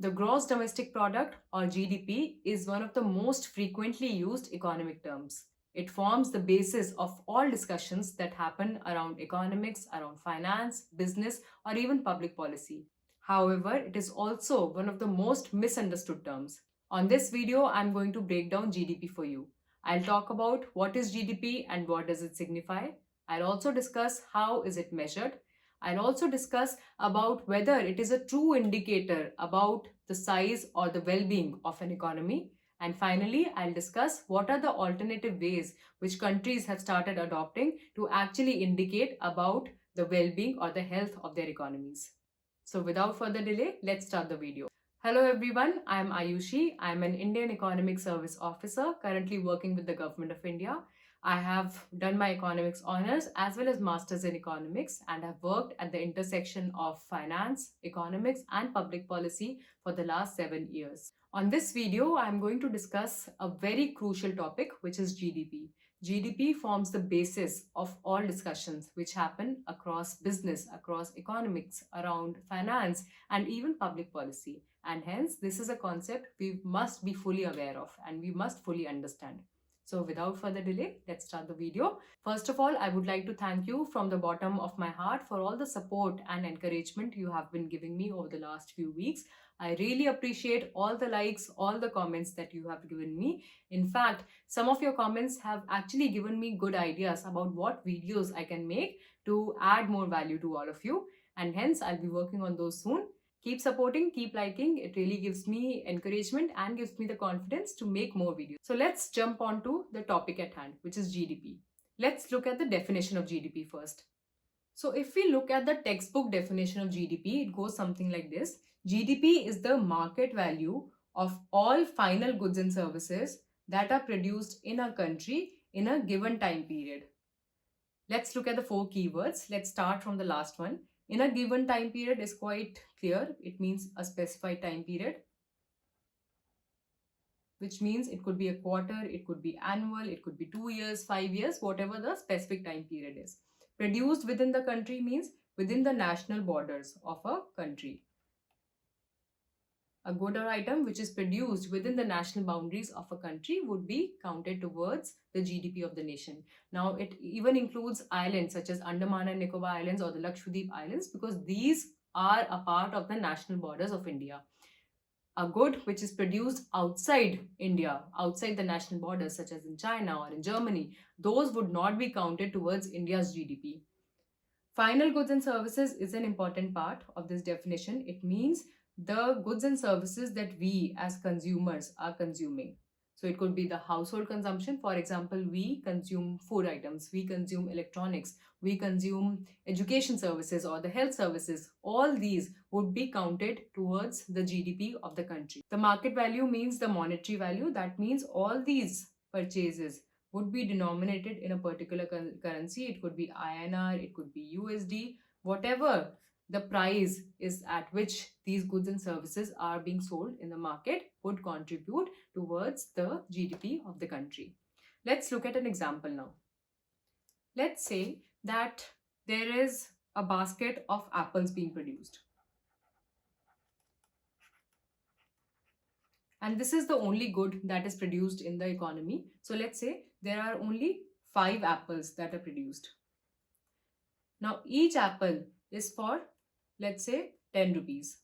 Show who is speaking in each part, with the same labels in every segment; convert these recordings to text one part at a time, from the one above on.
Speaker 1: The gross domestic product or GDP is one of the most frequently used economic terms. It forms the basis of all discussions that happen around economics, around finance, business, or even public policy. However, it is also one of the most misunderstood terms. On this video, I'm going to break down GDP for you. I'll talk about what is GDP and what does it signify. I'll also discuss how is it measured. I'll also discuss about whether it is a true indicator about the size or the well-being of an economy. And finally, I'll discuss what are the alternative ways which countries have started adopting to actually indicate about the well-being or the health of their economies. So without further delay, let's start the video. Hello everyone, I am Ayushi. I am an Indian Economic Service Officer currently working with the Government of India. I have done my economics honors as well as masters in economics and have worked at the intersection of finance, economics and public policy for the last 7 years. On this video, I am going to discuss a very crucial topic, which is GDP. GDP forms the basis of all discussions which happen across business, across economics, around finance and even public policy. And hence, this is a concept we must be fully aware of and we must fully understand. So without further delay, let's start the video. First of all, I would like to thank you from the bottom of my heart for all the support and encouragement you have been giving me over the last few weeks. I really appreciate all the likes, all the comments that you have given me. In fact, some of your comments have actually given me good ideas about what videos I can make to add more value to all of you. And hence, I'll be working on those soon. Keep supporting, keep liking. It really gives me encouragement and gives me the confidence to make more videos. So let's jump on to the topic at hand, which is GDP. Let's look at the definition of GDP first. So if we look at the textbook definition of GDP, it goes something like this. GDP is the market value of all final goods and services that are produced in a country in a given time period. Let's look at the 4 keywords. Let's start from the last one. In a given time period is quite clear. It means a specified time period, which means it could be a quarter, it could be annual, it could be 2 years, 5 years, whatever the specific time period is. Produced within the country means within the national borders of a country. A good or item which is produced within the national boundaries of a country would be counted towards the GDP of the nation. Now, it even includes islands such as Andaman and Nicobar Islands or the Lakshadweep Islands because these are a part of the national borders of India. A good which is produced outside India, outside the national borders such as in China or in Germany, those would not be counted towards India's GDP. Final goods and services is an important part of this definition. It means the goods and services that we as consumers are consuming. So it could be the household consumption. For example, we consume food items, we consume electronics, we consume education services or the health services. All these would be counted towards the GDP of the country. The market value means the monetary value. That means all these purchases would be denominated in a particular currency. It could be INR, it could be USD, whatever the price is at which these goods and services are being sold in the market would contribute towards the GDP of the country. Let's look at an example now. Let's say that there is a basket of apples being produced. And this is the only good that is produced in the economy. So let's say there are only 5 apples that are produced. Now each apple is for, let's say, 10 rupees.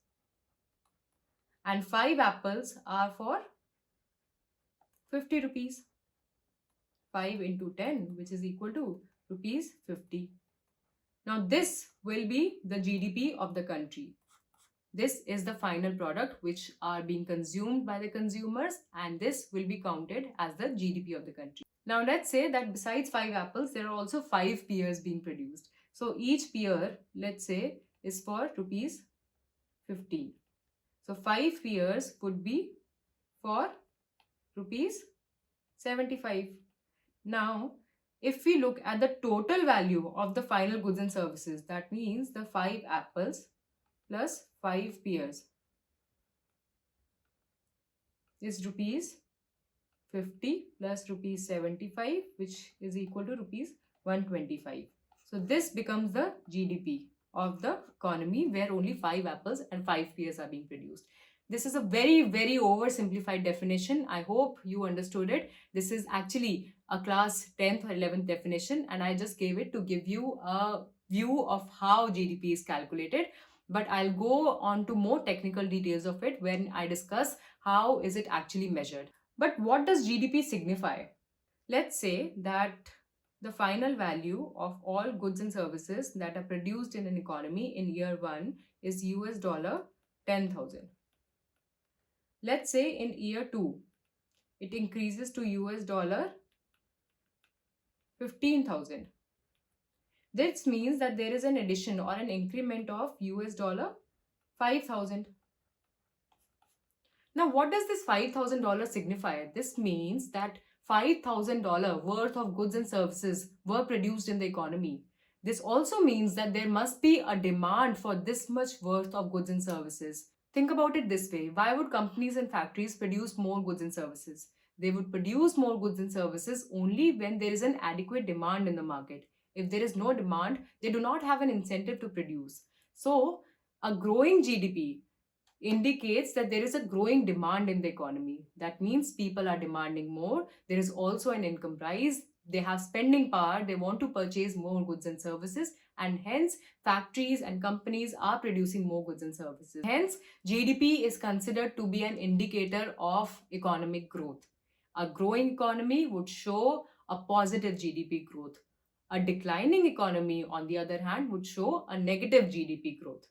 Speaker 1: And 5 apples are for 50 rupees. 5 into 10, which is equal to rupees 50. Now this will be the GDP of the country. This is the final product which are being consumed by the consumers, and this will be counted as the GDP of the country. Now let's say that besides 5 apples, there are also 5 pears being produced. So each pear, let's say, is for rupees 15. So 5 pears would be for rupees 75. Now, if we look at the total value of the final goods and services, that means the 5 apples plus 5 pears is rupees 50 plus rupees 75, which is equal to rupees 125. So this becomes the GDP of the economy where only 5 apples and 5 pears are being produced. This is a very, very oversimplified definition. I hope you understood it. This is actually a class 10th or 11th definition, and I just gave it to give you a view of how GDP is calculated. But I'll go on to more technical details of it when I discuss how is it actually measured. But what does GDP signify? Let's say that the final value of all goods and services that are produced in an economy in year 1 is US dollar 10,000. Let's say in year 2 it increases to US dollar 15,000. This means that there is an addition or an increment of US dollar 5,000. Now, what does this $5,000 signify? This means that $5,000 worth of goods and services were produced in the economy. This also means that there must be a demand for this much worth of goods and services. Think about it this way. Why would companies and factories produce more goods and services? They would produce more goods and services only when there is an adequate demand in the market. If there is no demand, they do not have an incentive to produce. So, a growing GDP indicates that there is a growing demand in the economy. That means people are demanding more. There is also an income rise. They have spending power. They want to purchase more goods and services, and hence factories and companies are producing more goods and services. Hence, GDP is considered to be an indicator of economic growth. A growing economy would show a positive GDP growth. A declining economy, on the other hand, would show a negative GDP growth.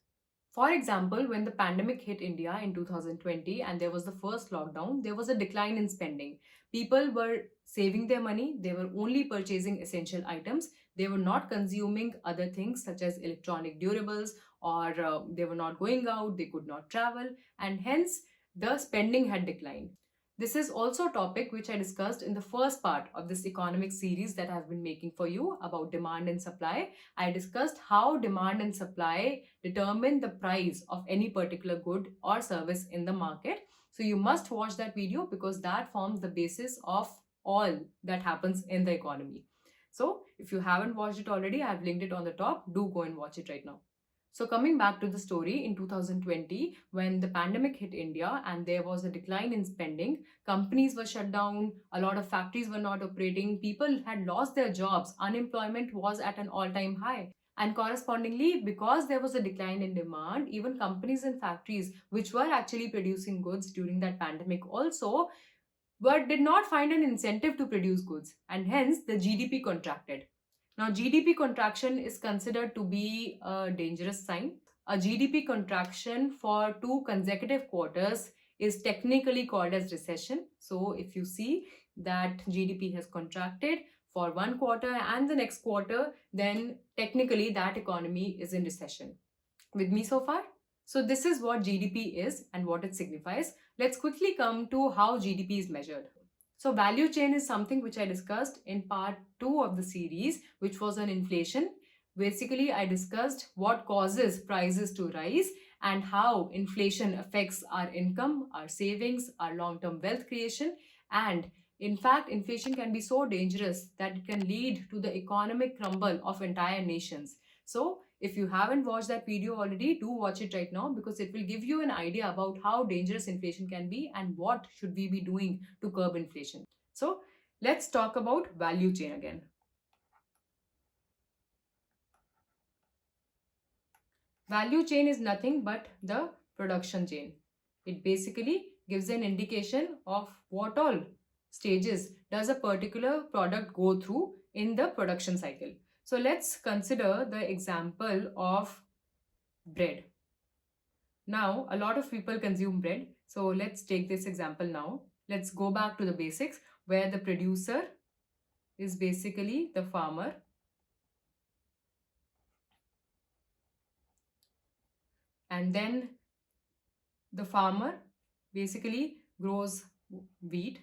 Speaker 1: For example, when the pandemic hit India in 2020 and there was the first lockdown, there was a decline in spending. People were saving their money, they were only purchasing essential items, they were not consuming other things such as electronic durables, or they were not going out, they could not travel, and hence the spending had declined. This is also a topic which I discussed in the first part of this economic series that I've been making for you about demand and supply. I discussed how demand and supply determine the price of any particular good or service in the market. So you must watch that video because that forms the basis of all that happens in the economy. So if you haven't watched it already, I've linked it on the top. Do go and watch it right now. So coming back to the story, in 2020, when the pandemic hit India and there was a decline in spending, companies were shut down, a lot of factories were not operating, people had lost their jobs, unemployment was at an all-time high. And correspondingly, because there was a decline in demand, even companies and factories which were actually producing goods during that pandemic also, but did not find an incentive to produce goods, and hence the GDP contracted. Now, GDP contraction is considered to be a dangerous sign. A GDP contraction for 2 consecutive quarters is technically called as recession. So, if you see that GDP has contracted for 1 quarter and the next quarter, then technically that economy is in recession. With me so far? So, this is what GDP is and what it signifies. Let's quickly come to how GDP is measured. So value chain is something which I discussed in part 2 of the series, which was on inflation. Basically, I discussed what causes prices to rise and how inflation affects our income, our savings, our long-term wealth creation. And in fact, inflation can be so dangerous that it can lead to the economic crumble of entire nations. So if you haven't watched that video already, do watch it right now because it will give you an idea about how dangerous inflation can be and what should we be doing to curb inflation. So let's talk about value chain again. Value chain is nothing but the production chain. It basically gives an indication of what all stages does a particular product go through in the production cycle. So let's consider the example of bread. Now, a lot of people consume bread. So let's take this example now. Let's go back to the basics where the producer is basically the farmer. And then the farmer basically grows wheat.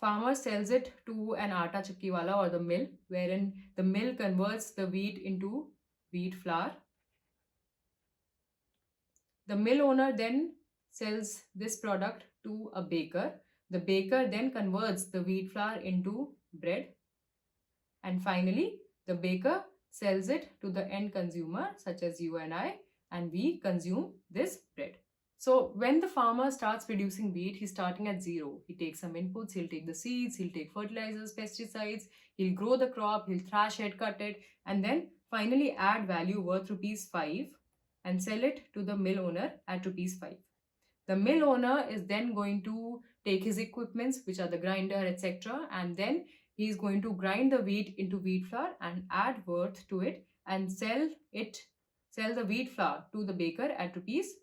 Speaker 1: Farmer sells it to an atta chakki wala or the mill, wherein the mill converts the wheat into wheat flour. The mill owner then sells this product to a baker. The baker then converts the wheat flour into bread. And finally, the baker sells it to the end consumer, such as you and I. and we consume this bread. So when the farmer starts producing wheat, he's starting at zero. He takes some inputs, he'll take the seeds, he'll take fertilizers, pesticides, he'll grow the crop, he'll thrash it, cut it, and then finally add value worth rupees 5 and sell it to the mill owner at rupees 5. The mill owner is then going to take his equipments, which are the grinder, etc., and then he is going to grind the wheat into wheat flour and add worth to it and sell the wheat flour to the baker at rupees,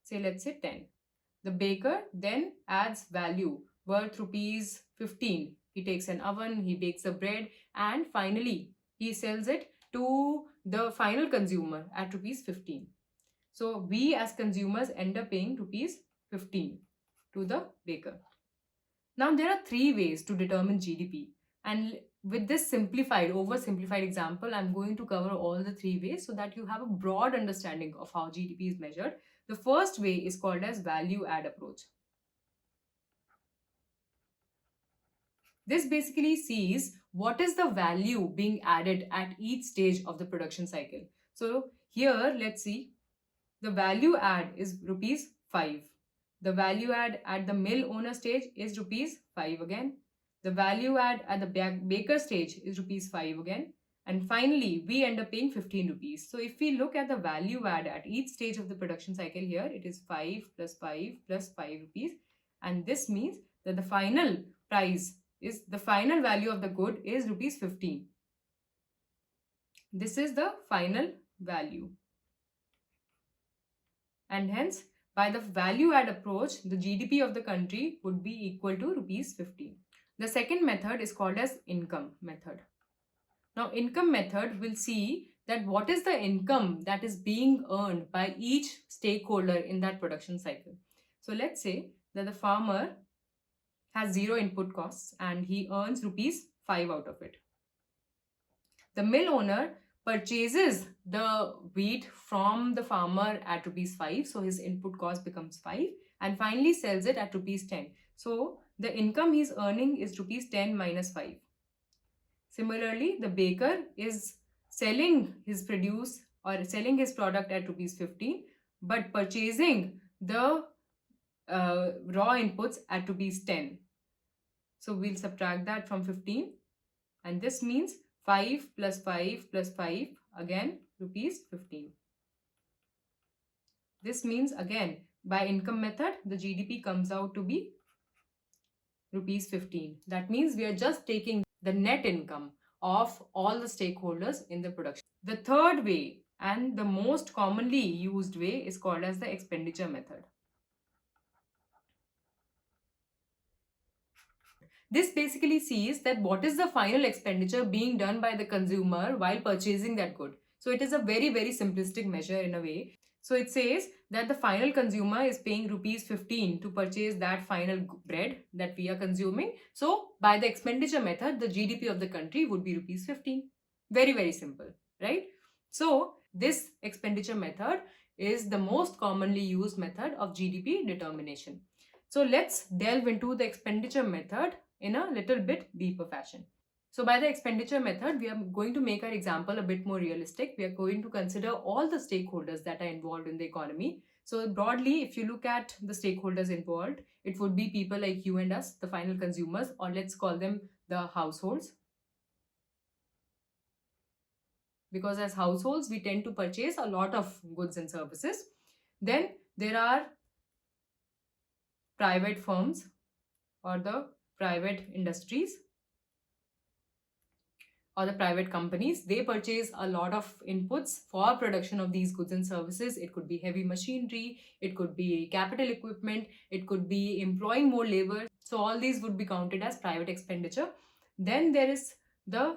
Speaker 1: say let's say 10. The baker then adds value worth rupees 15. He takes an oven, he bakes the bread, and finally he sells it to the final consumer at rupees 15. So we as consumers end up paying rupees 15 to the baker. Now there are three ways to determine GDP, and with this oversimplified example, I'm going to cover all the three ways so that you have a broad understanding of how GDP is measured. The first way is called as value add approach. This basically sees what is the value being added at each stage of the production cycle. So here, let's see, the value add is rupees 5. The value add at the mill owner stage is rupees 5 again. The value add at the baker stage is rupees 5 again. And finally, we end up paying 15 rupees. So if we look at the value add at each stage of the production cycle here, it is 5 plus 5 plus 5 rupees. And this means that the final value of the good is rupees 15. This is the final value. And hence, by the value add approach, the GDP of the country would be equal to rupees 15. The second method is called as income method. Now, income method will see that what is the income that is being earned by each stakeholder in that production cycle. So let's say that the farmer has zero input costs and he earns rupees 5 out of it. The mill owner purchases the wheat from the farmer at rupees 5, so his input cost becomes 5, and finally sells it at rupees 10. So the income he's earning is rupees 10 minus 5. Similarly, the baker is selling his product at rupees 15, but purchasing the raw inputs at rupees 10. So we'll subtract that from 15, and this means 5 plus 5 plus 5, again rupees 15. This means again by income method the GDP comes out to be rupees 15. That means we are just taking the net income of all the stakeholders in the production. The third way and the most commonly used way is called as the expenditure method. This basically sees that what is the final expenditure being done by the consumer while purchasing that good. So it is a very, very simplistic measure in a way. So it says that the final consumer is paying rupees 15 to purchase that final bread that we are consuming. So by the expenditure method, the GDP of the country would be rupees 15. Very, very simple, right? So this expenditure method is the most commonly used method of GDP determination. So let's delve into the expenditure method in a little bit deeper fashion. So by the expenditure method, we are going to make our example a bit more realistic. We are going to consider all the stakeholders that are involved in the economy. So broadly, if you look at the stakeholders involved, it would be people like you and us, the final consumers, or let's call them the households. Because as households, we tend to purchase a lot of goods and services. Then there are private firms or the private industries or the private companies. They purchase a lot of inputs for production of these goods and services. It could be heavy machinery, it could be capital equipment, it could be employing more labor. So all these would be counted as private expenditure. Then there is the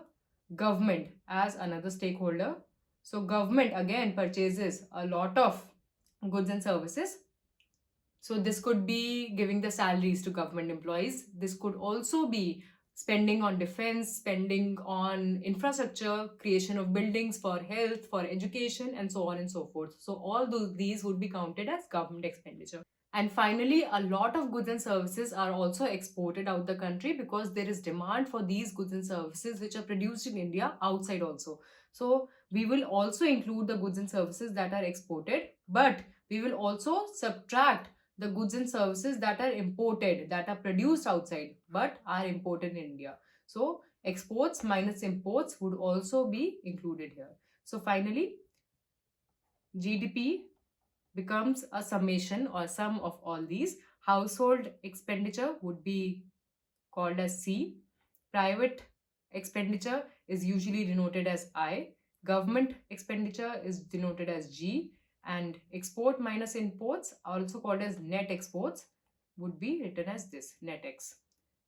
Speaker 1: government as another stakeholder. So government again purchases a lot of goods and services. So this could be giving the salaries to government employees. This could also be spending on defense, spending on infrastructure, creation of buildings for health, for education, and so on and so forth. So all these would be counted as government expenditure. And finally, a lot of goods and services are also exported out the country because there is demand for these goods and services which are produced in India outside also. So we will also include the goods and services that are exported, but we will also subtract the goods and services that are imported, that are produced outside but are imported in India. So exports minus imports would also be included here. So finally, GDP becomes a summation or sum of all these. Household expenditure would be called as C. Private expenditure is usually denoted as I. Government expenditure is denoted as G. And export minus imports, also called as net exports, would be written as this, net X.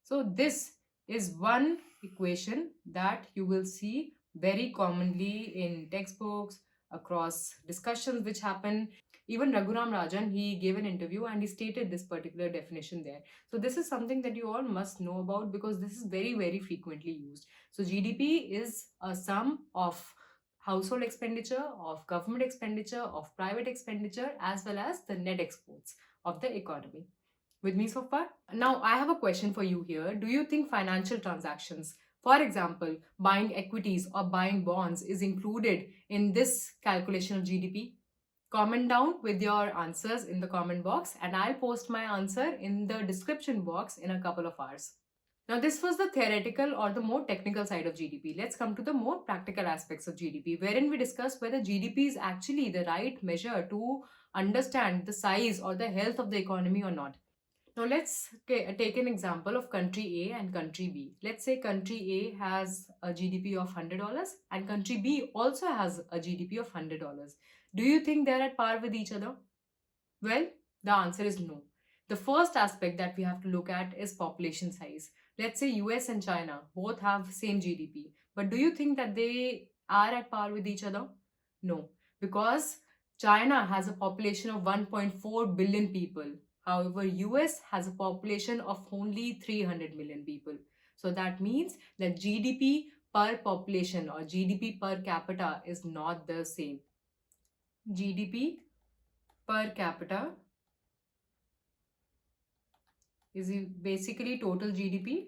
Speaker 1: So this is one equation that you will see very commonly in textbooks, across discussions which happen. Even Raghuram Rajan, he gave an interview and he stated this particular definition there. So this is something that you all must know about because this is very, very frequently used. So GDP is a sum of household expenditure, of government expenditure, of private expenditure, as well as the net exports of the economy. With me so far? Now, I have a question for you here. Do you think financial transactions, for example, buying equities or buying bonds, is included in this calculation of GDP? Comment down with your answers in the comment box, and I'll post my answer in the description box in a couple of hours. Now, this was the theoretical or the more technical side of GDP. Let's come to the more practical aspects of GDP, wherein we discuss whether GDP is actually the right measure to understand the size or the health of the economy or not. Now let's take an example of country A and country B. Let's say country A has a GDP of $100 and country B also has a GDP of $100. Do you think they're at par with each other? Well, the answer is no. The first aspect that we have to look at is population size. Let's say US and China both have same GDP. But do you think that they are at par with each other? No, because China has a population of 1.4 billion people. However, US has a population of only 300 million people. So that means that GDP per population or GDP per capita is not the same. GDP per capita is basically total GDP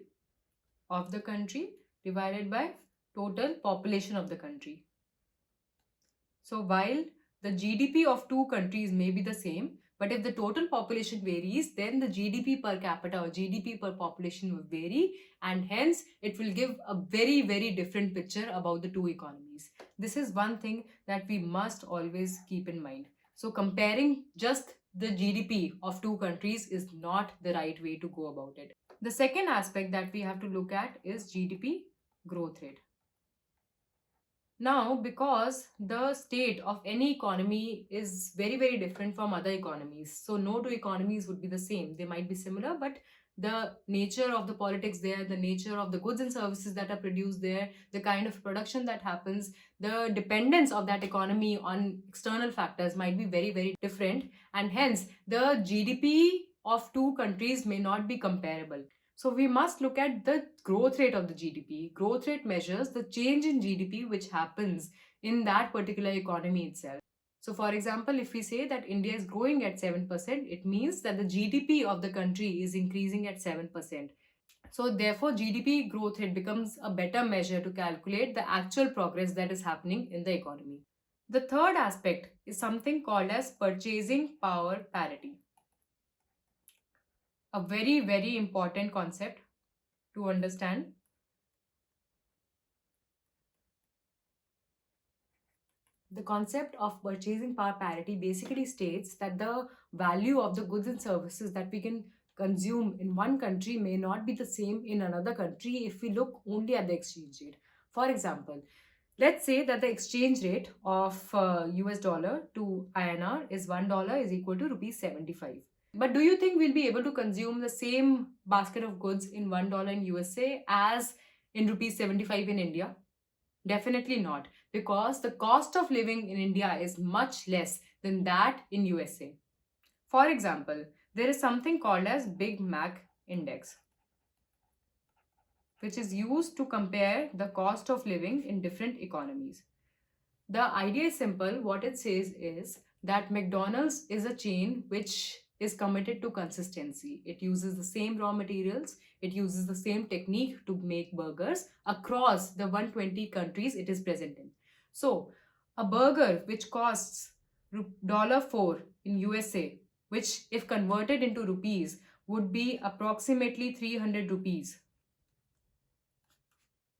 Speaker 1: of the country divided by total population of the country. So while the GDP of two countries may be the same, but if the total population varies, then the GDP per capita or GDP per population will vary, and hence it will give a very, very different picture about the two economies. This is one thing that we must always keep in mind. So comparing just the GDP of two countries is not the right way to go about it. The second aspect that we have to look at is GDP growth rate. Now, because the state of any economy is very, very different from other economies, so no two economies would be the same. They might be similar, but the nature of the politics there, the nature of the goods and services that are produced there, the kind of production that happens, the dependence of that economy on external factors might be very, very different, and hence the GDP of two countries may not be comparable. So we must look at the growth rate of the GDP. Growth rate measures the change in GDP which happens in that particular economy itself. So for example, if we say that India is growing at 7%, it means that the GDP of the country is increasing at 7%. So therefore, GDP growth rate becomes a better measure to calculate the actual progress that is happening in the economy. The third aspect is something called as purchasing power parity. A very, very important concept to understand. The concept of purchasing power parity basically states that the value of the goods and services that we can consume in one country may not be the same in another country if we look only at the exchange rate. For example, let's say that the exchange rate of US dollar to INR is $1 is equal to rupees 75. But do you think we'll be able to consume the same basket of goods in $1 in USA as in rupees 75 in India? Definitely not, because the cost of living in India is much less than that in USA. For example, there is something called as Big Mac Index, which is used to compare the cost of living in different economies. The idea is simple. What it says is that McDonald's is a chain which is committed to consistency. It uses the same raw materials, it uses the same technique to make burgers across the 120 countries it is present in. So, a burger which costs $4 in USA, which if converted into rupees would be approximately 300 rupees.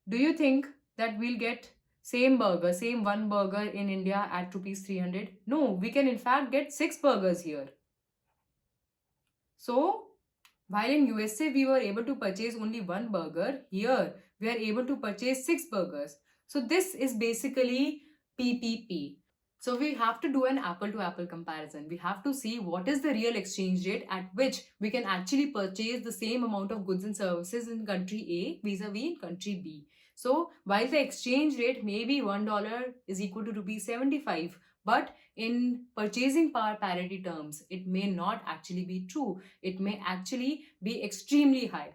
Speaker 1: Do you think that we'll get same one burger in India at rupees 300? No, we can in fact get 6 burgers here. So, while in USA we were able to purchase only one burger, here we are able to purchase 6 burgers. So, this is basically PPP. So, we have to do an apple to apple comparison. We have to see what is the real exchange rate at which we can actually purchase the same amount of goods and services in country A vis-a-vis country B. So, while the exchange rate may be $1 is equal to rupees 75, but in purchasing power parity terms, it may not actually be true. It may actually be extremely high.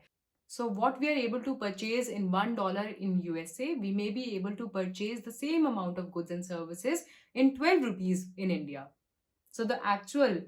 Speaker 1: So what we are able to purchase in $1 in USA, we may be able to purchase the same amount of goods and services in 12 rupees in India. So the actual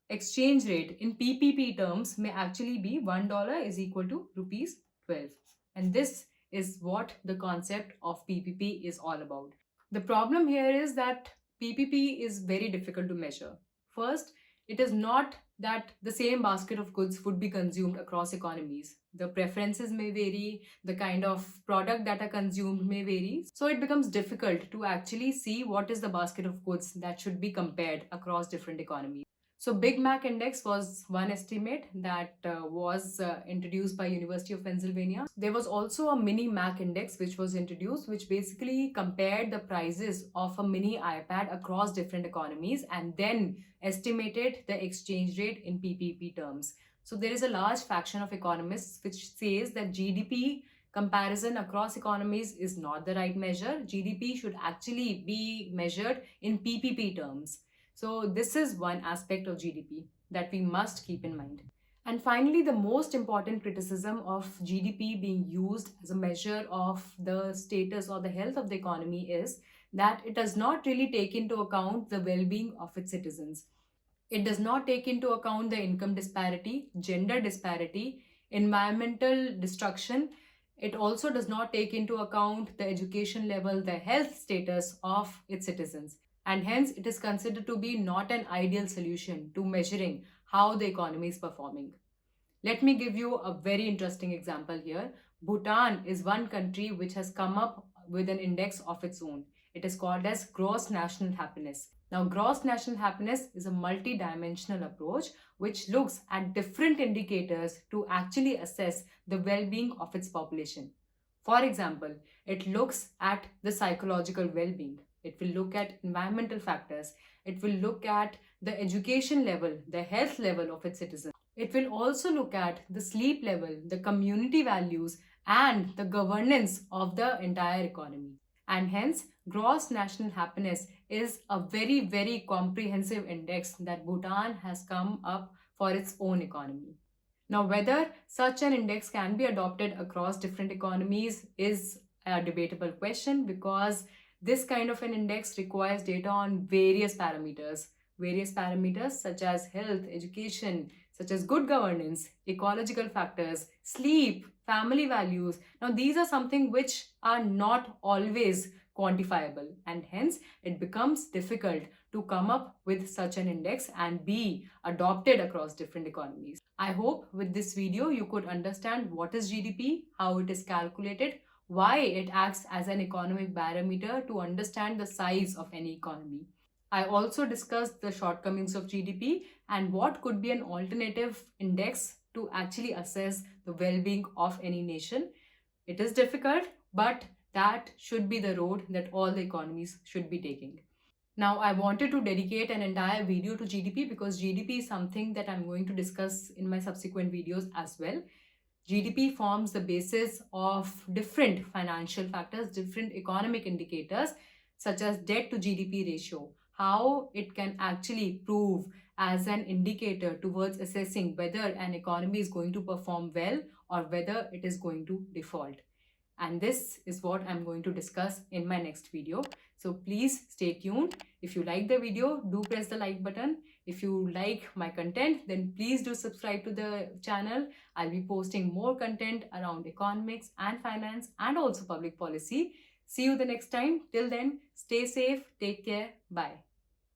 Speaker 1: exchange rate in PPP terms may actually be $1 is equal to rupees 12. And this is what the concept of PPP is all about. The problem here is that PPP is very difficult to measure. First, it is not that the same basket of goods would be consumed across economies. The preferences may vary, the kind of product that are consumed may vary. So it becomes difficult to actually see what is the basket of goods that should be compared across different economies. So Big Mac Index was one estimate that was introduced by University of Pennsylvania. There was also a Mini Mac Index which was introduced, which basically compared the prices of a mini iPad across different economies and then estimated the exchange rate in PPP terms. So there is a large faction of economists which says that GDP comparison across economies is not the right measure. GDP should actually be measured in PPP terms. So this is one aspect of GDP that we must keep in mind. And finally, the most important criticism of GDP being used as a measure of the status or the health of the economy is that it does not really take into account the well-being of its citizens. It does not take into account the income disparity, gender disparity, environmental destruction. It also does not take into account the education level, the health status of its citizens. And hence, it is considered to be not an ideal solution to measuring how the economy is performing. Let me give you a very interesting example here. Bhutan is one country which has come up with an index of its own. It is called as gross national happiness. Now, gross national happiness is a multi-dimensional approach which looks at different indicators to actually assess the well-being of its population. For example, it looks at the psychological well-being. It will look at environmental factors. It will look at the education level, the health level of its citizens. It will also look at the sleep level, the community values, and the governance of the entire economy. And hence, gross national happiness is a very, very comprehensive index that Bhutan has come up for its own economy. Now, whether such an index can be adopted across different economies is a debatable question because this kind of an index requires data on various parameters such as health, education, such as good governance, ecological factors, sleep, family values. Now, these are something which are not always quantifiable, and hence it becomes difficult to come up with such an index and be adopted across different economies. I hope with this video you could understand what is GDP, how it is calculated, why it acts as an economic barometer to understand the size of any economy. I also discussed the shortcomings of GDP and what could be an alternative index to actually assess the well-being of any nation. It is difficult, but that should be the road that all the economies should be taking. Now, I wanted to dedicate an entire video to GDP because GDP is something that I'm going to discuss in my subsequent videos as well. GDP forms the basis of different financial factors, different economic indicators, such as debt to GDP ratio, how it can actually prove as an indicator towards assessing whether an economy is going to perform well or whether it is going to default. And this is what I'm going to discuss in my next video. So please stay tuned. If you like the video, do press the like button. If you like my content, then please do subscribe to the channel. I'll be posting more content around economics and finance and also public policy. See you the next time. Till then, stay safe, take care, bye.